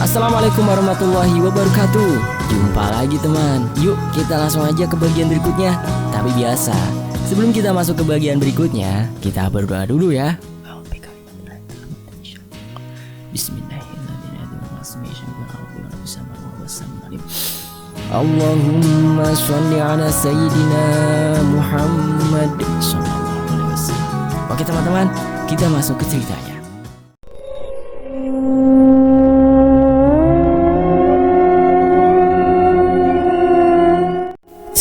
Assalamualaikum warahmatullahi wabarakatuh. Jumpa lagi teman. Yuk kita langsung aja ke bagian berikutnya. Tapi biasa, sebelum kita masuk ke bagian berikutnya, kita berdoa dulu ya. Bismillahirrahmanirrahim. Allahumma sholli ala sayyidina Muhammad sallallahu alaihi wasallam. Oke teman-teman, kita masuk ke ceritanya.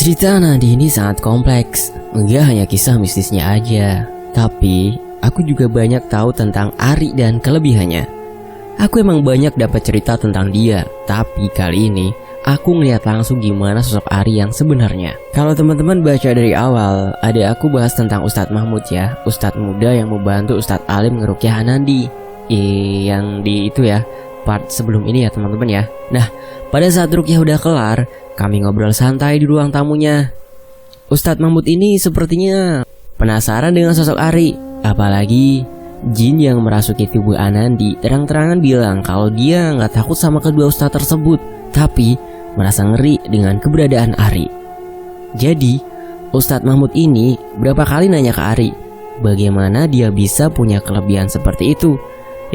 Cerita Nandi ini sangat kompleks. Enggak hanya kisah mistisnya aja, tapi aku juga banyak tahu tentang Ari dan kelebihannya. Aku emang banyak dapat cerita tentang dia, tapi kali ini aku ngeliat langsung gimana sosok Ari yang sebenarnya. Kalau teman-teman baca dari awal, ada aku bahas tentang Ustadz Mahmud ya, Ustadz muda yang membantu Ustadz Alim ngerukyah Nandi. Yang di itu ya, part sebelum ini ya teman-teman ya. Nah, pada saat rukyah udah kelar, kami ngobrol santai di ruang tamunya. Ustadz Mahmud ini sepertinya penasaran dengan sosok Ari. Apalagi jin yang merasuki tubuh Anandi terang-terangan bilang kalau dia nggak takut sama kedua ustadz tersebut, tapi merasa ngeri dengan keberadaan Ari. Jadi Ustadz Mahmud ini berapa kali nanya ke Ari, bagaimana dia bisa punya kelebihan seperti itu.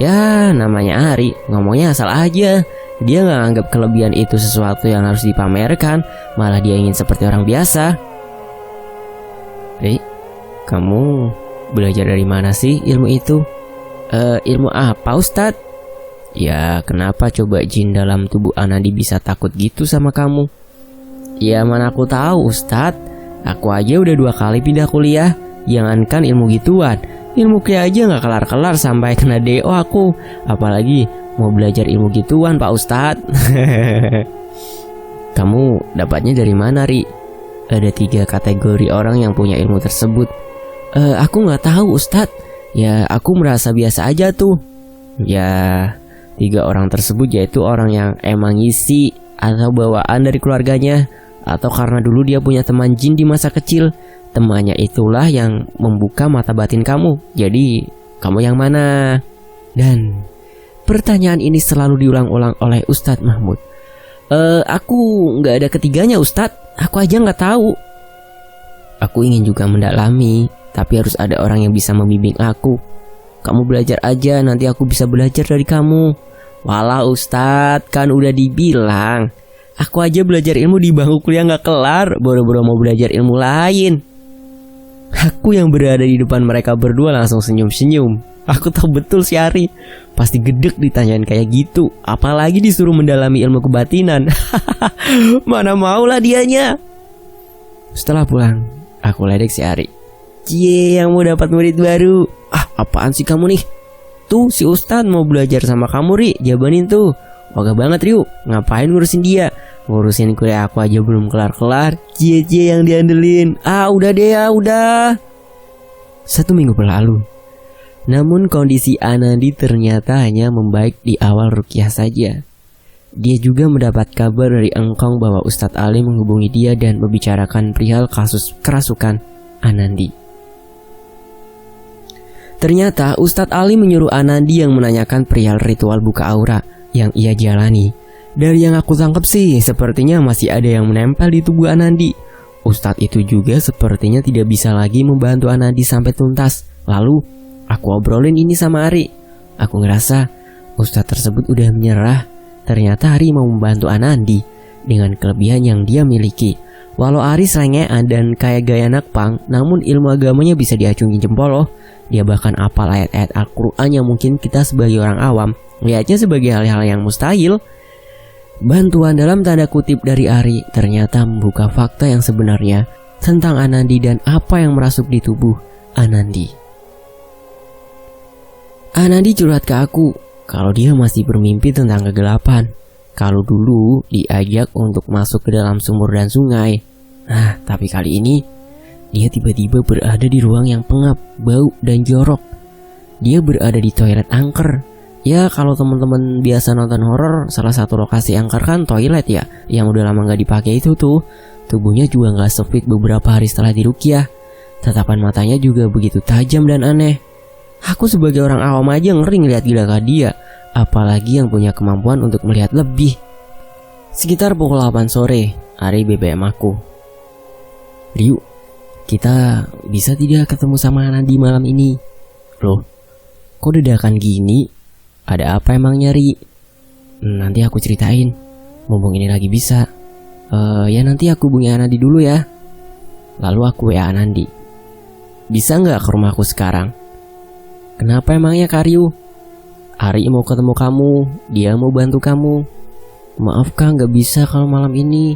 Ya namanya Ari, ngomongnya asal aja. Dia gak anggap kelebihan itu sesuatu yang harus dipamerkan, malah dia ingin seperti orang biasa. Ri, kamu belajar dari mana sih ilmu itu? Ilmu apa Ustadz? Ya kenapa coba jin dalam tubuh Anandi bisa takut gitu sama kamu? Ya mana aku tahu Ustadz, aku aja udah 2 kali pindah kuliah. Jangankan ilmu gituan, ilmu kayak aja gak kelar-kelar sampai kena DO aku. Apalagi mau belajar ilmu gituan Pak Ustadz. Kamu dapatnya dari mana Ri? Ada 3 kategori orang yang punya ilmu tersebut. Aku gak tahu Ustadz. Ya aku merasa biasa aja tuh. Ya 3 orang tersebut yaitu orang yang emang ngisi atau bawaan dari keluarganya, atau karena dulu dia punya teman jin di masa kecil. Temannya itulah yang membuka mata batin kamu. Jadi kamu yang mana? Dan pertanyaan ini selalu diulang-ulang oleh Ustadz Mahmud. Aku nggak ada ketiganya Ustadz. Aku aja nggak tahu. Aku ingin juga mendalami, tapi harus ada orang yang bisa membimbing aku. Kamu belajar aja, nanti aku bisa belajar dari kamu. Walah Ustadz, kan udah dibilang. Aku aja belajar ilmu di bangku kuliah nggak kelar, boro-boro mau belajar ilmu lain. Aku yang berada di depan mereka berdua langsung senyum-senyum. Aku tahu betul si Ari pasti gedek ditanyain kayak gitu, apalagi disuruh mendalami ilmu kebatinan. Mana maulah dianya. Setelah pulang, aku ledek si Ari. Cie, yang mau dapat murid baru. Apaan sih kamu nih? Tuh si Ustadz mau belajar sama kamu Ri, jabanin tuh. Wagah banget Riu, ngapain ngurusin dia? Ngurusin kuliah aku aja belum kelar-kelar. Cie-cie yang diandelin. Udah deh ya, udah. 1 minggu berlalu. Namun kondisi Anandi ternyata hanya membaik di awal rukyah saja. Dia juga mendapat kabar dari engkong bahwa Ustadz Ali menghubungi dia dan membicarakan perihal kasus kerasukan Anandi. Ternyata Ustadz Ali menyuruh Anandi yang menanyakan perihal ritual buka aura yang ia jalani. Dari yang aku tangkap sih, sepertinya masih ada yang menempel di tubuh Anandi. Ustadz itu juga sepertinya tidak bisa lagi membantu Anandi sampai tuntas. Lalu aku obrolin ini sama Ari. Aku ngerasa Ustadz tersebut udah menyerah. Ternyata Ari mau membantu Anandi dengan kelebihan yang dia miliki. Walau Ari selengean dan kayak gaya anak pang, namun ilmu agamanya bisa diacungi jempol loh. Dia bahkan hafal ayat-ayat Al-Quran yang mungkin kita sebagai orang awam lihatnya sebagai hal-hal yang mustahil. Bantuan dalam tanda kutip dari Ari ternyata membuka fakta yang sebenarnya tentang Anandi dan apa yang merasuk di tubuh Anandi. Anandi curhat ke aku kalau dia masih bermimpi tentang kegelapan. Kalau dulu diajak untuk masuk ke dalam sumur dan sungai. Nah, tapi kali ini dia tiba-tiba berada di ruang yang pengap, bau dan jorok. Dia berada di toilet angker. Ya kalau teman-teman biasa nonton horor, salah satu lokasi angker kan toilet ya, yang udah lama gak dipakai itu tuh. Tubuhnya juga gak sefit beberapa hari setelah dirukyah. Tatapan matanya juga begitu tajam dan aneh. Aku sebagai orang awam aja ngeri ngeliat gelagat dia. apalagi yang punya kemampuan untuk melihat lebih. Sekitar pukul 8 sore, Ari BBM aku. Ryu, kita bisa tidak ketemu sama Anandi malam ini? Loh, kok dadakan gini? Ada apa emangnya, Ri? Nanti aku ceritain. Mumpung ini lagi bisa. Ya nanti aku hubungi Anandi dulu ya. Lalu aku WA Anandi. Bisa nggak ke rumahku sekarang? Kenapa emangnya, Kak Ryu? Ari mau ketemu kamu. Dia mau bantu kamu. Maaf Kak, nggak bisa kalau malam ini.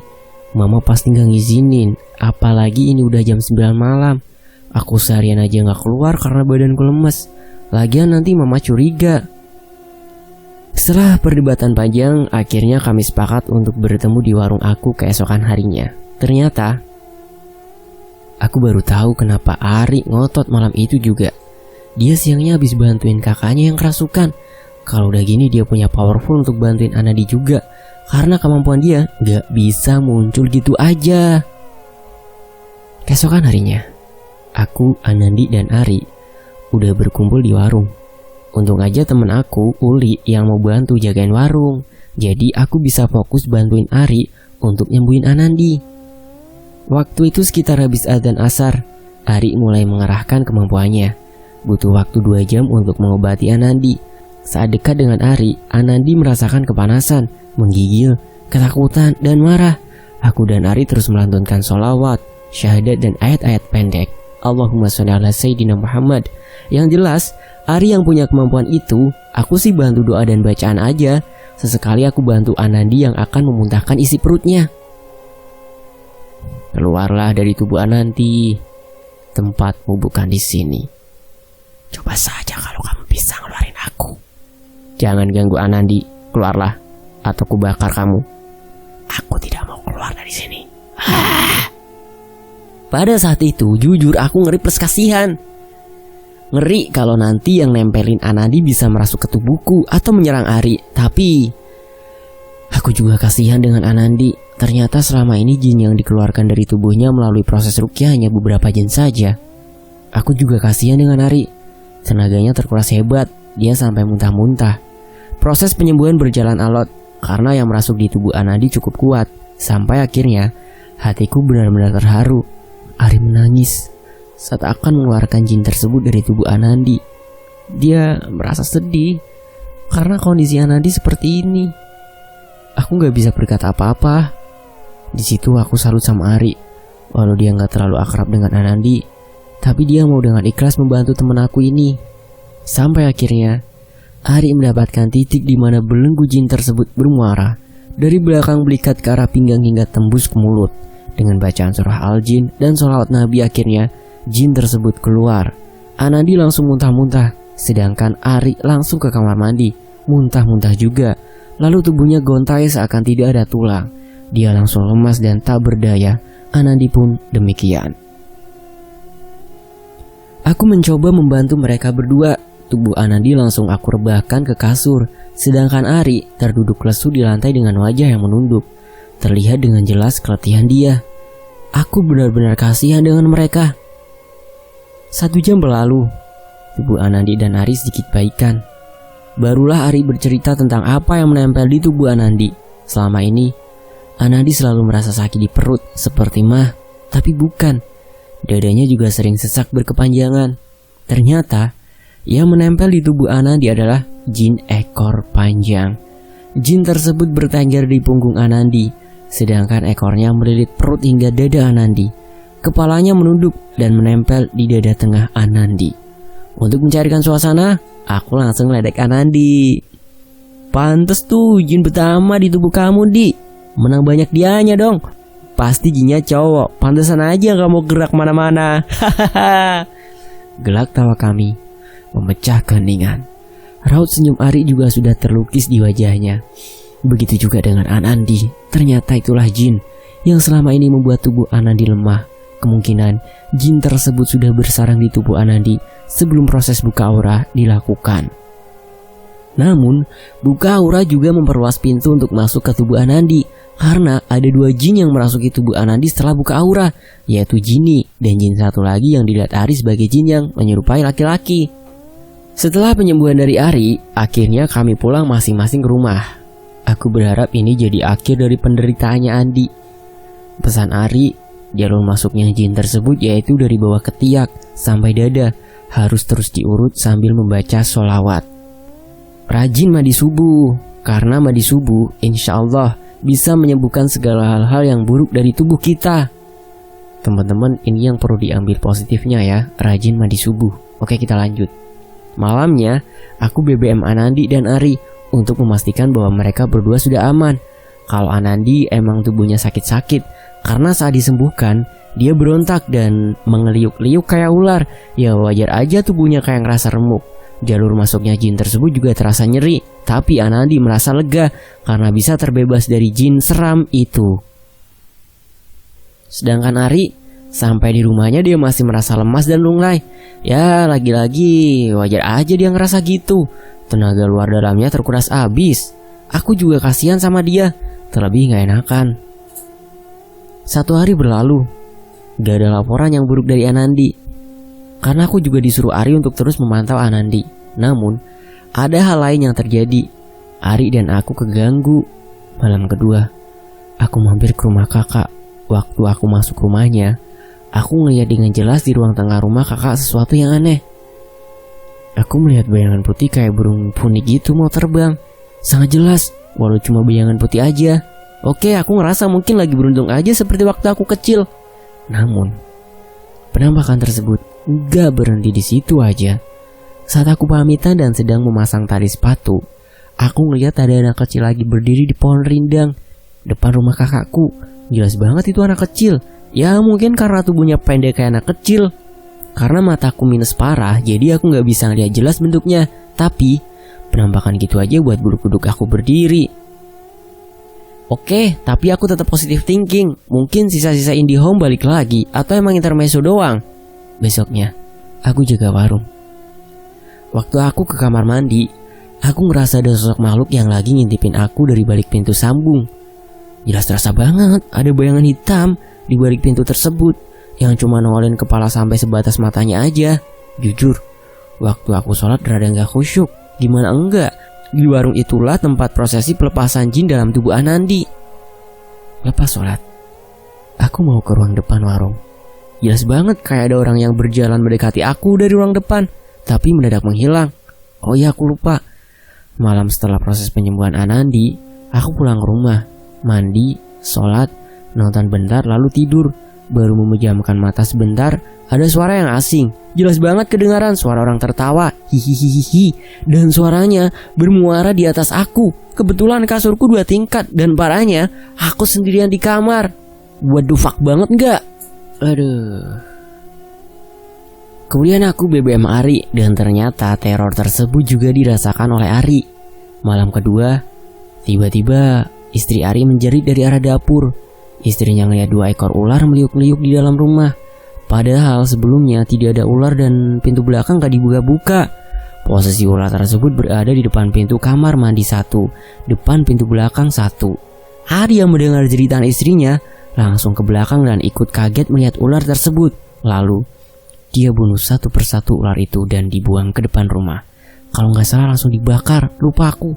Mama pasti nggak ngizinin. Apalagi ini udah jam 9 malam. Aku seharian aja nggak keluar karena badanku lemes. Lagian nanti mama curiga. Setelah perdebatan panjang, akhirnya kami sepakat untuk bertemu di warung aku keesokan harinya. Ternyata aku baru tahu kenapa Ari ngotot malam itu juga. Dia siangnya habis bantuin kakaknya yang kerasukan. Kalau udah gini dia punya powerful untuk bantuin Anandi juga. Karena kemampuan dia gak bisa muncul gitu aja. Keesokan harinya, aku, Anandi, dan Ari udah berkumpul di warung. Untung aja temen aku, Uli, yang mau bantu jagain warung. Jadi aku bisa fokus bantuin Ari untuk nyembuhin Anandi. Waktu itu sekitar habis adzan asar, Ari mulai mengerahkan kemampuannya. Butuh waktu 2 jam untuk mengobati Anandi. Saat dekat dengan Ari, Anandi merasakan kepanasan, menggigil, ketakutan, dan marah. Aku dan Ari terus melantunkan sholawat, syahadat, dan ayat-ayat pendek. Allahumma sholli ala Sayyidina Muhammad. Yang jelas, Ari yang punya kemampuan itu, aku sih bantu doa dan bacaan aja. Sesekali aku bantu Anandi yang akan memuntahkan isi perutnya. Keluarlah dari tubuh Anandi. Tempatmu bukan di sini. Coba saja kalau kamu bisa ngeluarin aku. Jangan ganggu Anandi. Keluarlah, atau kubakar kamu. Aku tidak mau keluar dari sini. Pada saat itu, jujur aku ngeri plus kasihan. Ngeri kalau nanti yang nempelin Anandi bisa merasuk ke tubuhku atau menyerang Ari. Tapi aku juga kasihan dengan Anandi. Ternyata selama ini jin yang dikeluarkan dari tubuhnya melalui proses ruqyah hanya beberapa jin saja. Aku juga kasihan dengan Ari. Tenaganya terkuras hebat. Dia sampai muntah-muntah. Proses penyembuhan berjalan alot karena yang merasuk di tubuh Anandi cukup kuat. Sampai akhirnya hatiku benar-benar terharu. Ari menangis saat akan mengeluarkan jin tersebut dari tubuh Anandi. Dia merasa sedih karena kondisi Anandi seperti ini. Aku gak bisa berkata apa-apa. Di situ aku salut sama Ari. Walau dia gak terlalu akrab dengan Anandi, tapi dia mau dengan ikhlas membantu teman aku ini. Sampai akhirnya Ari mendapatkan titik di mana belenggu jin tersebut bermuara dari belakang belikat ke arah pinggang hingga tembus ke mulut. Dengan bacaan surah Al-Jin dan sholawat Nabi, akhirnya jin tersebut keluar. Anandi langsung muntah-muntah, sedangkan Ari langsung ke kamar mandi, muntah-muntah juga. Lalu tubuhnya gontai seakan tidak ada tulang. Dia langsung lemas dan tak berdaya. Anandi pun demikian. Aku mencoba membantu mereka berdua. Tubuh Anandi langsung aku rebahkan ke kasur, sedangkan Ari terduduk lesu di lantai dengan wajah yang menunduk. Terlihat dengan jelas keletihan dia. Aku benar-benar kasihan dengan mereka. 1 jam berlalu. Tubuh Anandi dan Ari sedikit baikan. Barulah Ari bercerita tentang apa yang menempel di tubuh Anandi. Selama ini Anandi selalu merasa sakit di perut seperti mah, tapi bukan. Dadanya juga sering sesak berkepanjangan. Ternyata yang menempel di tubuh Anandi adalah jin ekor panjang. Jin tersebut bertengger di punggung Anandi, sedangkan ekornya melilit perut hingga dada Anandi. Kepalanya menunduk dan menempel di dada tengah Anandi. Untuk mencarikan suasana, aku langsung ledek Anandi. Pantes tuh jin pertama di tubuh kamu, Di. Menang banyak dianya dong. Pasti jinnya cowok. Pantesan aja gak mau gerak mana-mana. Hahaha. Gelak tawa kami memecah keheningan. Raut senyum Ari juga sudah terlukis di wajahnya. Begitu juga dengan Anandi. Ternyata itulah jin yang selama ini membuat tubuh Anandi lemah. Kemungkinan jin tersebut sudah bersarang di tubuh Anandi sebelum proses buka aura dilakukan. Namun, buka aura juga memperluas pintu untuk masuk ke tubuh Anandi, karena ada 2 jin yang merasuki tubuh Anandi setelah buka aura, yaitu Jinny dan jin satu lagi yang dilihat Ari sebagai jin yang menyerupai laki-laki. Setelah penyembuhan dari Ari, akhirnya kami pulang masing-masing ke rumah. Aku berharap ini jadi akhir dari penderitaannya Andi. Pesan Ari, jalur masuknya jin tersebut yaitu dari bawah ketiak sampai dada, harus terus diurut sambil membaca sholawat. Rajin mandi subuh, karena mandi subuh insya Allah bisa menyembuhkan segala hal-hal yang buruk dari tubuh kita. Teman-teman, ini yang perlu diambil positifnya ya, rajin mandi subuh. Oke, kita lanjut. Malamnya, aku BBM Anandi dan Ari untuk memastikan bahwa mereka berdua sudah aman. Kalau Anandi emang tubuhnya sakit-sakit, karena saat disembuhkan, dia berontak dan mengeliuk-liuk kayak ular. Ya wajar aja tubuhnya kayak ngerasa remuk. Jalur masuknya jin tersebut juga terasa nyeri, tapi Anandi merasa lega karena bisa terbebas dari jin seram itu. Sedangkan Ari, sampai di rumahnya dia masih merasa lemas dan lunglai. Ya lagi-lagi wajar aja dia ngerasa gitu. Tenaga luar dalamnya terkuras abis. Aku juga kasihan sama dia, terlebih gak enakan. 1 hari berlalu, gak ada laporan yang buruk dari Anandi. Karena aku juga disuruh Ari untuk terus memantau Anandi. Namun ada hal lain yang terjadi. Ari dan aku keganggu. Malam kedua, aku mampir ke rumah kakak. Waktu aku masuk rumahnya, aku ngeliat dengan jelas di ruang tengah rumah kakak sesuatu yang aneh. Aku melihat bayangan putih kayak burung puni gitu mau terbang. Sangat jelas, walau cuma bayangan putih aja. Oke, aku ngerasa mungkin lagi beruntung aja seperti waktu aku kecil. Namun, penampakan tersebut gak berhenti di situ aja. Saat aku pamitan dan sedang memasang tali sepatu, aku ngeliat ada anak kecil lagi berdiri di pohon rindang depan rumah kakakku. Jelas banget itu anak kecil. Ya mungkin karena tubuhnya pendek kayak anak kecil. Karena mataku minus parah, jadi aku gak bisa ngeliat jelas bentuknya. Tapi penampakan gitu aja buat bulu kuduk aku berdiri. Oke, tapi aku tetap positive thinking. Mungkin sisa-sisa IndiHome balik lagi, atau emang intermezzo doang. Besoknya, aku jaga warung. Waktu aku ke kamar mandi, aku ngerasa ada sosok makhluk yang lagi ngintipin aku dari balik pintu sambung. Jelas terasa banget ada bayangan hitam di balik pintu tersebut yang cuma nongolin kepala sampai sebatas matanya aja. Jujur, waktu aku sholat rada gak khusyuk. Gimana enggak? Di warung itulah tempat prosesi pelepasan jin dalam tubuh Anandi. Lepas sholat, aku mau ke ruang depan warung. Jelas banget kayak ada orang yang berjalan mendekati aku dari ruang depan, tapi mendadak menghilang. Oh iya, aku lupa. Malam setelah proses penyembuhan Anandi, aku pulang ke rumah, mandi, sholat, nonton bentar lalu tidur. Baru memejamkan mata sebentar, ada suara yang asing. Jelas banget kedengaran suara orang tertawa, hihihihi. Dan suaranya bermuara di atas aku. Kebetulan kasurku 2 tingkat dan parahnya aku sendirian di kamar. What the fuck banget gak? Aduh. Kemudian aku BBM Ari dan ternyata teror tersebut juga dirasakan oleh Ari. Malam kedua, tiba-tiba istri Ari menjerit dari arah dapur. Istrinya ngeliat 2 ekor ular meliuk-liuk di dalam rumah. Padahal sebelumnya tidak ada ular dan pintu belakang gak dibuka-buka. Posisi ular tersebut berada di depan pintu kamar mandi 1, depan pintu belakang 1. Ari yang mendengar jeritan istrinya langsung ke belakang dan ikut kaget melihat ular tersebut. Lalu dia bunuh satu persatu ular itu dan dibuang ke depan rumah. Kalau gak salah langsung dibakar, lupa aku.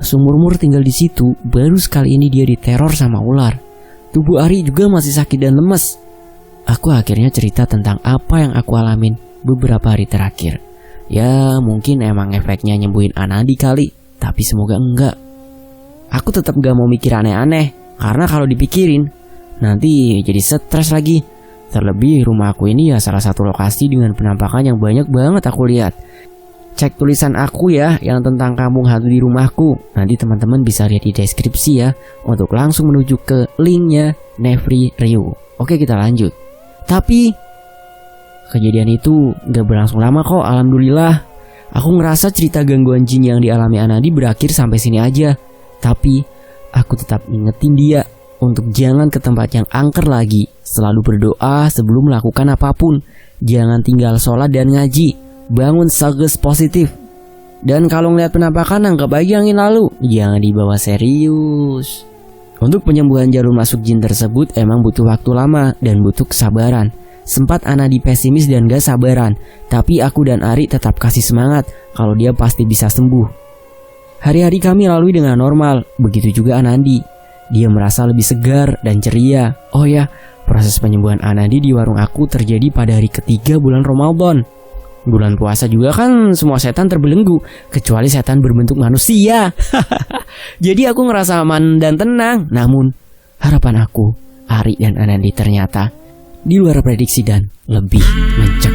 Seumur-umur tinggal di situ, baru sekali ini dia diteror sama ular. Tubuh Ari juga masih sakit dan lemes. Aku akhirnya cerita tentang apa yang aku alamin beberapa hari terakhir. Ya mungkin emang efeknya nyembuhin Anandi kali, tapi semoga enggak. Aku tetap gak mau mikir aneh-aneh, karena kalau dipikirin nanti jadi stres lagi. Terlebih rumah aku ini ya salah satu lokasi dengan penampakan yang banyak banget aku lihat. Cek tulisan aku ya yang tentang kampung hantu di rumahku. Nanti teman-teman bisa lihat di deskripsi ya, untuk langsung menuju ke linknya Nefri Ryu. Oke, kita lanjut. Tapi kejadian itu gak berlangsung lama kok, alhamdulillah. Aku ngerasa cerita gangguan jin yang dialami Anandi berakhir sampai sini aja. Tapi aku tetap ingetin dia untuk jangan ke tempat yang angker lagi. Selalu berdoa sebelum melakukan apapun. Jangan tinggal sholat dan ngaji. Bangun sages positif. Dan kalau ngeliat penampakan anggap aja angin lalu, jangan dibawa serius. Untuk penyembuhan jalur masuk jin tersebut emang butuh waktu lama dan butuh kesabaran. Sempat Anandi pesimis dan gak sabaran, tapi aku dan Ari tetap kasih semangat kalau dia pasti bisa sembuh. Hari-hari kami lalui dengan normal, begitu juga Anandi. Dia merasa lebih segar dan ceria. Oh ya, proses penyembuhan Anandi di warung aku terjadi pada hari ketiga bulan Ramadan. Bulan puasa juga kan semua setan terbelenggu, kecuali setan berbentuk manusia. Jadi aku ngerasa aman dan tenang. Namun harapan aku, Ari dan Anandi ternyata di luar prediksi dan lebih mencekam.